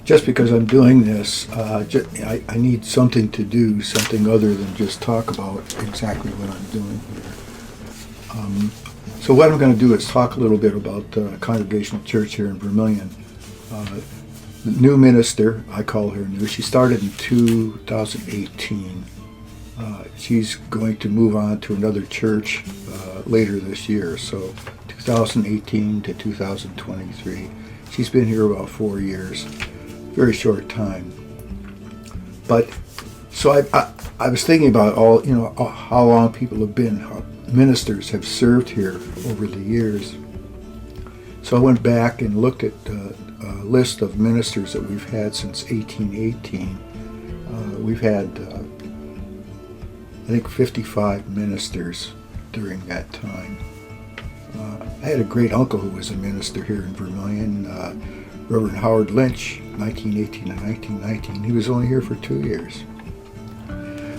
just because I'm doing this, I need something to do, something other than just talk about exactly what I'm doing here. So what I'm going to do is talk a little bit about Congregational Church here in Vermilion. The new minister, I call her new, she started in 2018. She's going to move on to another church later this year, so 2018 to 2023. She's been here about 4 years, very short time. But so I was thinking about how long people have been, how ministers have served here over the years. So I went back and looked at a list of ministers that we've had since 1818. We've had I think 55 ministers during that time. I had a great uncle who was a minister here in Vermilion, Reverend Howard Lynch, 1918 and 1919. He was only here for 2 years.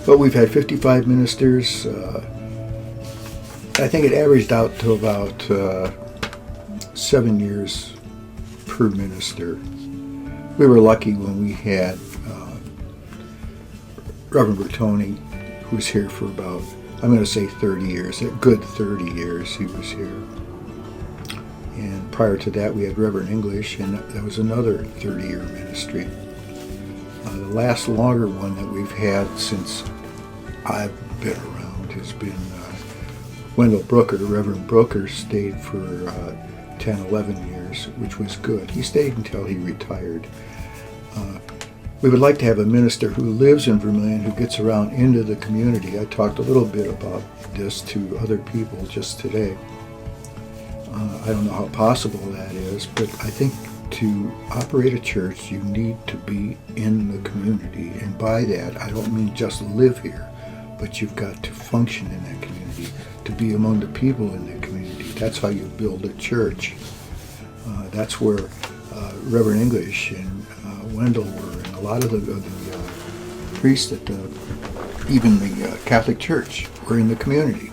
But we've had 55 ministers. I think it averaged out to about 7 years per minister. We were lucky when we had Reverend Bertoni, who was here for about, I'm going to say 30 years, a good 30 years he was here. And prior to that we had Reverend English, and that was another 30-year ministry. The last longer one that we've had since I've been around has been Wendell Brooker. Reverend Brooker stayed for 10, 11 years, which was good. He stayed until he retired. We would like to have a minister who lives in Vermilion, who gets around into the community. I talked a little bit about this to other people just today. I don't know how possible that is, but I think to operate a church, you need to be in the community. And by that, I don't mean just live here, but you've got to function in that community, to be among the people in that community. That's how you build a church. That's where Reverend English and Wendell were, and a lot of the priests at even the Catholic Church were in the community.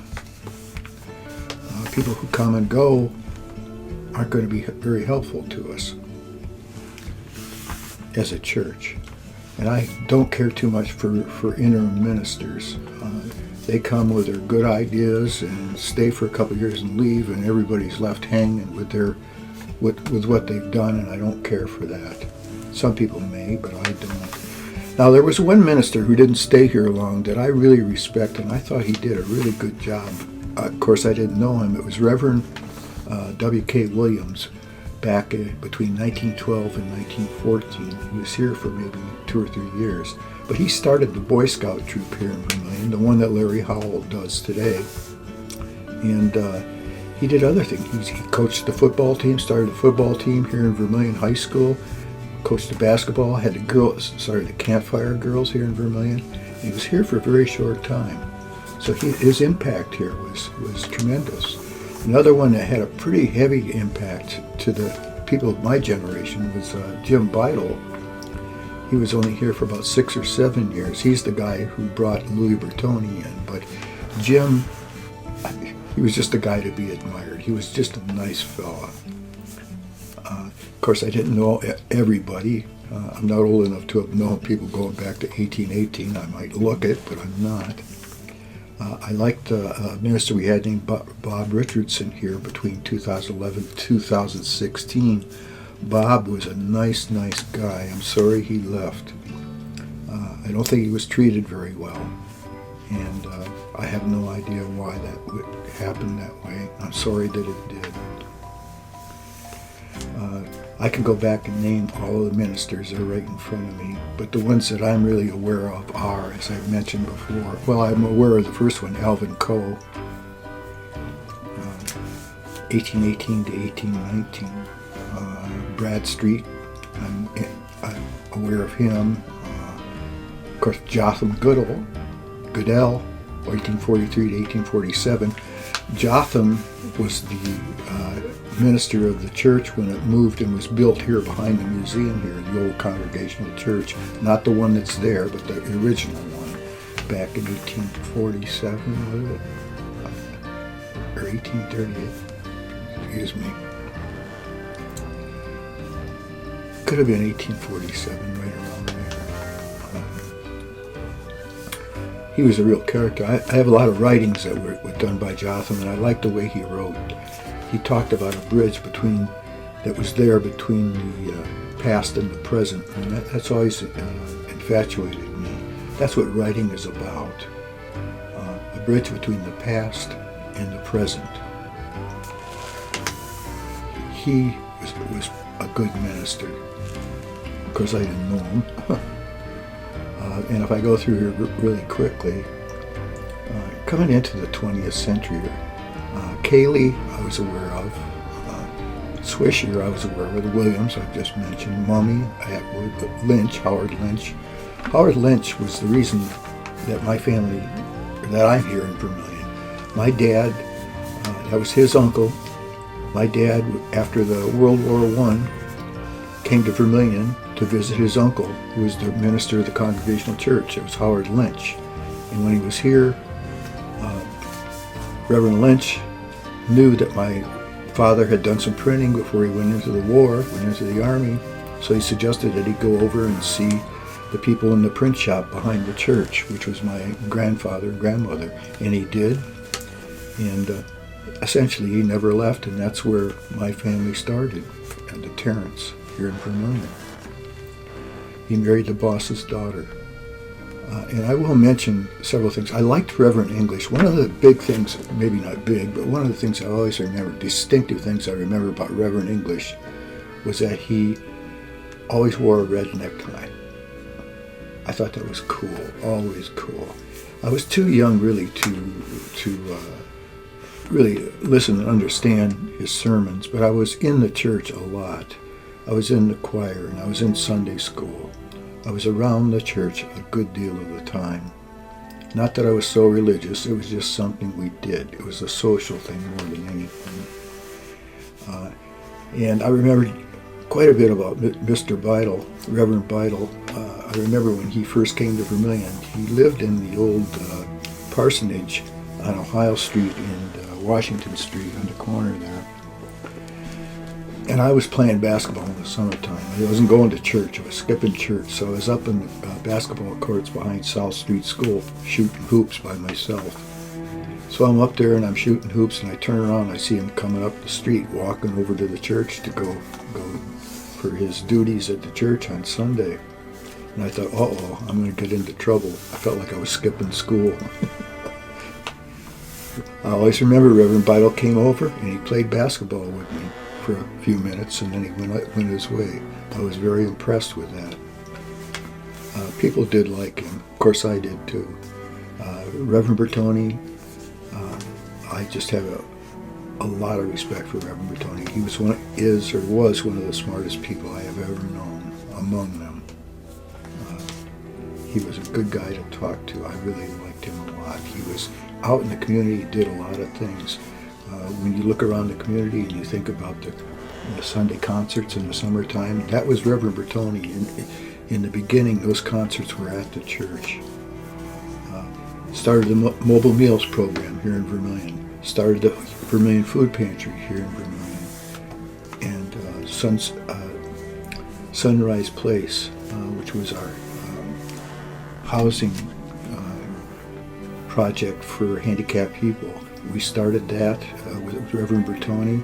People who come and go aren't going to be very helpful to us as a church. And I don't care too much for interim ministers. They come with their good ideas and stay for a couple of years and leave, and everybody's left hanging with what they've done, and I don't care for that. Some people may, but I don't. Now, there was one minister who didn't stay here long that I really respect, and I thought he did a really good job. Of course, I didn't know him. It was Reverend W.K. Williams, back between 1912 and 1914. He was here for maybe 2 or 3 years. But he started the Boy Scout troop here in Vermilion, the one that Larry Howell does today. And he did other things. He coached the football team, started the football team here in Vermilion High School, coached the basketball, had the Campfire Girls here in Vermilion. And he was here for a very short time. So his impact here was tremendous. Another one that had a pretty heavy impact to the people of my generation was Jim Beidel. He was only here for about 6 or 7 years. He's the guy who brought Louis Bertoni in. But Jim, he was just a guy to be admired. He was just a nice fella. Of course, I didn't know everybody. I'm not old enough to have known people going back to 1818. I might look it, but I'm not. I liked a minister we had named Bob Richardson here between 2011 and 2016. Bob was a nice guy. I'm sorry he left. I don't think he was treated very well, and I have no idea why that would happen that way. I'm sorry that it did. I can go back and name all of the ministers that are right in front of me, but the ones that I'm really aware of are, as I've mentioned before, well, I'm aware of the first one, Alvin Coe, 1818 to 1819. Brad Street, I'm aware of him. Of course, Jotham Goodell, 1843 to 1847. Jotham was the minister of the church when it moved and was built here behind the museum here, the old Congregational Church. Not the one that's there, but the original one, back in 1847, was it? Or 1838, excuse me. could have been 1847, right around there. He was a real character. I have a lot of writings that were done by Jotham, and I liked the way he wrote. He talked about a bridge that was there between the past and the present, and that's always infatuated me. That's what writing is about, a bridge between the past and the present. He was a good minister. Of course, I didn't know him. And if I go through here really quickly, coming into the 20th century, Cayley I was aware of, Swisher I was aware of, the Williams I've just mentioned, Mummy, Atwood, Lynch, Howard Lynch. Howard Lynch was the reason that my family, that I'm here in Vermilion. My dad, that was his uncle. My dad, after the World War I, came to Vermilion to visit his uncle, who was the minister of the Congregational Church. It was Howard Lynch. And when he was here, Reverend Lynch knew that my father had done some printing before he went into the war, went into the army, so he suggested that he go over and see the people in the print shop behind the church, which was my grandfather and grandmother, and he did. And essentially he never left, and that's where my family started, at the Terrence here in Vermilion. He married the boss's daughter. And I will mention several things. I liked Reverend English. One of the big things, maybe not big, but one of the things I always remember, distinctive things I remember about Reverend English, was that he always wore a red necktie. I thought that was cool, always cool. I was too young really to really listen and understand his sermons, but I was in the church a lot. I was in the choir and I was in Sunday school. I was around the church a good deal of the time. Not that I was so religious, it was just something we did. It was a social thing more than anything. And I remember quite a bit about Mr. Beidel, Reverend Beidel. I remember when he first came to Vermilion, he lived in the old parsonage on Ohio Street and Washington Street on the corner there. And I was playing basketball in the summertime. I wasn't going to church. I was skipping church. So I was up in the basketball courts behind South Street School shooting hoops by myself. So I'm up there and I'm shooting hoops, and I turn around and I see him coming up the street, walking over to the church to go for his duties at the church on Sunday. And I thought, uh-oh, I'm going to get into trouble. I felt like I was skipping school. I always remember Reverend Beidel came over and he played basketball with me for a few minutes, and then he went his way. I was very impressed with that. People did like him. Of course, I did too. Reverend Bertoni, I just have a lot of respect for Reverend Bertoni. He was was one of the smartest people I have ever known among them. He was a good guy to talk to. I really liked him a lot. He was out in the community, did a lot of things. When you look around the community and you think about the Sunday concerts in the summertime, that was Reverend Bertoni. In the beginning, those concerts were at the church. Started the Mobile Meals program here in Vermilion. Started the Vermilion Food Pantry here in Vermilion. And Sunrise Place, which was our housing project for handicapped people. We started that with Reverend Bertoni.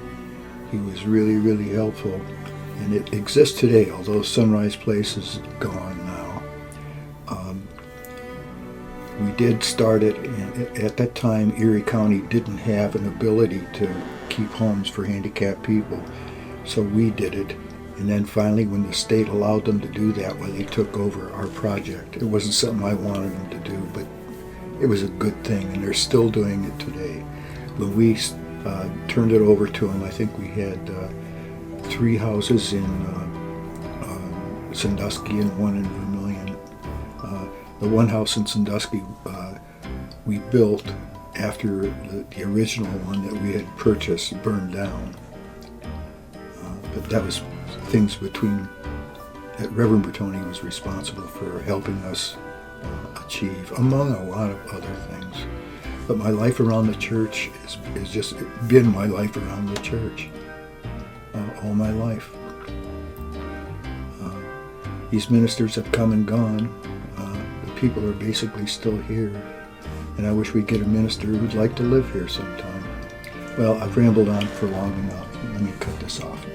He was really, really helpful. And it exists today, although Sunrise Place is gone now. We did start it, and at that time Erie County didn't have an ability to keep homes for handicapped people. So we did it. And then finally, when the state allowed them to do that, they took over our project. It wasn't something I wanted them to do, but it was a good thing, and they're still doing it today. When we turned it over to them, I think we had 3 houses in Sandusky and 1 in Vermilion. The one house in Sandusky we built after the original one that we had purchased burned down. But that was things that Reverend Bertoni was responsible for helping us achieve, among a lot of other things. But my life around the church has just been my life around the church all my life. These ministers have come and gone. The people are basically still here. And I wish we'd get a minister who'd like to live here sometime. Well, I've rambled on for long enough. Let me cut this off now.